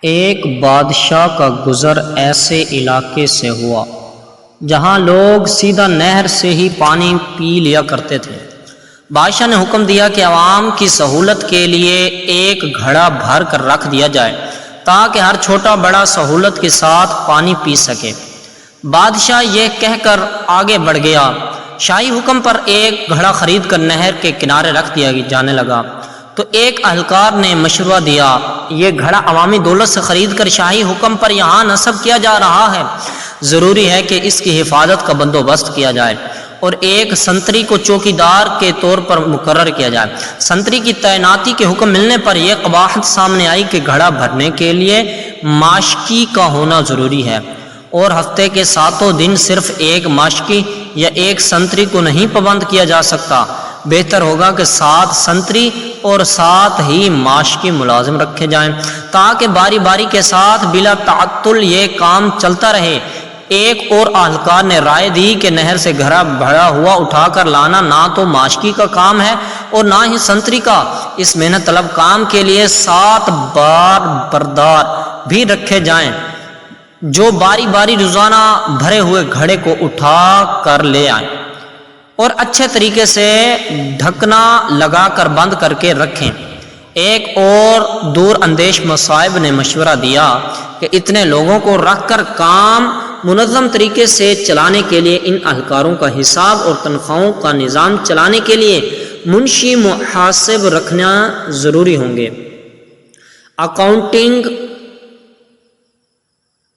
ایک بادشاہ کا گزر ایسے علاقے سے ہوا جہاں لوگ سیدھا نہر سے ہی پانی پی لیا کرتے تھے۔ بادشاہ نے حکم دیا کہ عوام کی سہولت کے لیے ایک گھڑا بھر کر رکھ دیا جائے تاکہ ہر چھوٹا بڑا سہولت کے ساتھ پانی پی سکے۔ بادشاہ یہ کہہ کر آگے بڑھ گیا۔ شاہی حکم پر ایک گھڑا خرید کر نہر کے کنارے رکھ دیا جانے لگا تو ایک اہلکار نے مشورہ دیا، یہ گھڑا عوامی دولت سے خرید کر شاہی حکم پر یہاں نصب کیا جا رہا ہے، ضروری ہے کہ اس کی حفاظت کا بندوبست کیا جائے اور ایک سنتری کو چوکیدار کے طور پر مقرر کیا جائے۔ سنتری کی تعیناتی کے حکم ملنے پر یہ قباحت سامنے آئی کہ گھڑا بھرنے کے لیے ماشکی کا ہونا ضروری ہے اور ہفتے کے 7 دن صرف ایک ماشکی یا ایک سنتری کو نہیں پابند کیا جا سکتا۔ بہتر ہوگا کہ 7 سنتری اور 7 ہی ماشکی ملازم رکھے جائیں تاکہ باری باری کے ساتھ بلا تعطل یہ کام چلتا رہے۔ ایک اور اہلکار نے رائے دی کہ نہر سے گھڑا بھرا ہوا اٹھا کر لانا نہ تو ماشکی کا کام ہے اور نہ ہی سنتری کا۔ اس محنت طلب کام کے لیے 7 بار بردار بھی رکھے جائیں جو باری باری روزانہ بھرے ہوئے گھڑے کو اٹھا کر لے آئیں اور اچھے طریقے سے ڈھکنا لگا کر بند کر کے رکھیں۔ ایک اور دور اندیش مصائب نے مشورہ دیا کہ اتنے لوگوں کو رکھ کر کام منظم طریقے سے چلانے کے لیے ان اہلکاروں کا حساب اور تنخواہوں کا نظام چلانے کے لیے منشی محاسب رکھنا ضروری ہوں گے۔ اکاؤنٹنگ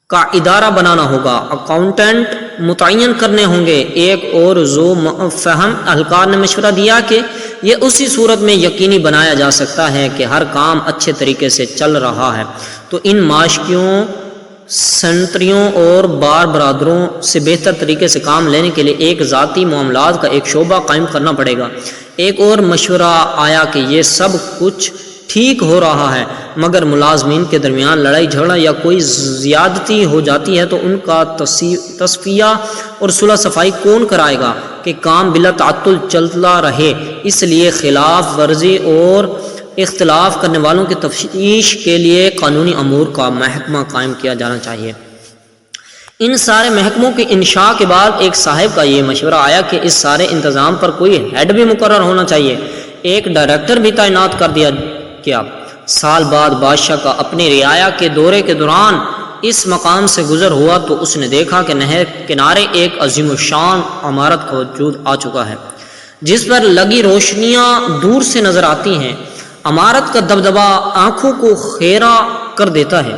کا ادارہ بنانا ہوگا، اکاؤنٹنٹ متعین کرنے ہوں گے۔ ایک اور ذو فہم اہلکار نے مشورہ دیا کہ یہ اسی صورت میں یقینی بنایا جا سکتا ہے کہ ہر کام اچھے طریقے سے چل رہا ہے تو ان ماشکیوں، سنتریوں اور بار برادروں سے بہتر طریقے سے کام لینے کے لیے ایک ذاتی معاملات کا ایک شعبہ قائم کرنا پڑے گا۔ ایک اور مشورہ آیا کہ یہ سب کچھ ٹھیک ہو رہا ہے مگر ملازمین کے درمیان لڑائی جھگڑا یا کوئی زیادتی ہو جاتی ہے تو ان کا تصفیہ اور صلح صفائی کون کرائے گا کہ کام بلا تعطل چلتا رہے۔ اس لیے خلاف ورزی اور اختلاف کرنے والوں کی تفتیش کے لیے قانونی امور کا محکمہ قائم کیا جانا چاہیے۔ ان سارے محکموں کے انشاء کے بعد ایک صاحب کا یہ مشورہ آیا کہ اس سارے انتظام پر کوئی ہیڈ بھی مقرر ہونا چاہیے۔ ایک ڈائریکٹر بھی تعینات کر دیا گیا۔ سال بعد بادشاہ کا اپنی رعایا کے دورے کے دوران اس مقام سے گزر ہوا تو اس نے دیکھا کہ نہر کنارے ایک عظیم الشان عمارت کا وجود آ چکا ہے جس پر لگی روشنیاں دور سے نظر آتی ہیں۔ عمارت کا دبدبا آنکھوں کو خیرہ کر دیتا ہے۔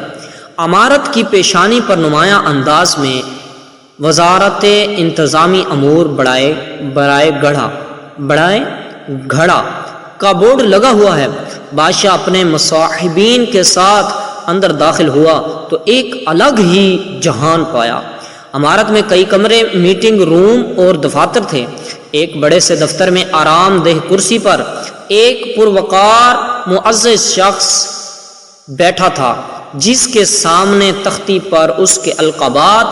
عمارت کی پیشانی پر نمایاں انداز میں وزارت انتظامی امور برائے گھڑا کا بورڈ لگا ہوا ہے۔ بادشاہ اپنے مصاحبین کے ساتھ اندر داخل ہوا تو ایک الگ ہی جہان پایا۔ عمارت میں کئی کمرے، میٹنگ روم اور دفاتر تھے۔ ایک بڑے سے دفتر میں آرام دہ کرسی پر ایک پروقار معزز شخص بیٹھا تھا جس کے سامنے تختی پر اس کے القابات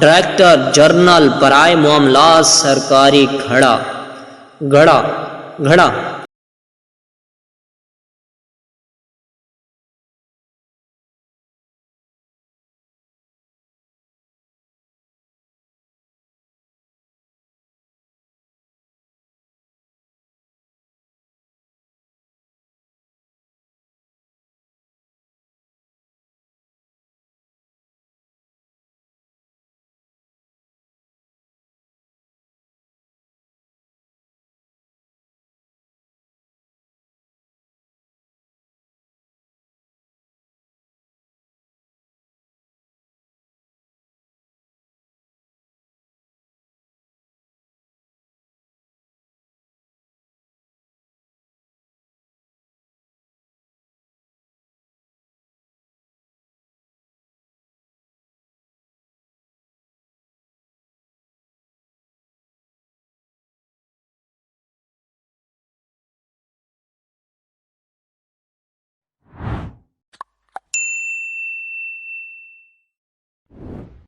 ڈائریکٹر جنرل برائے معاملات سرکاری گھڑا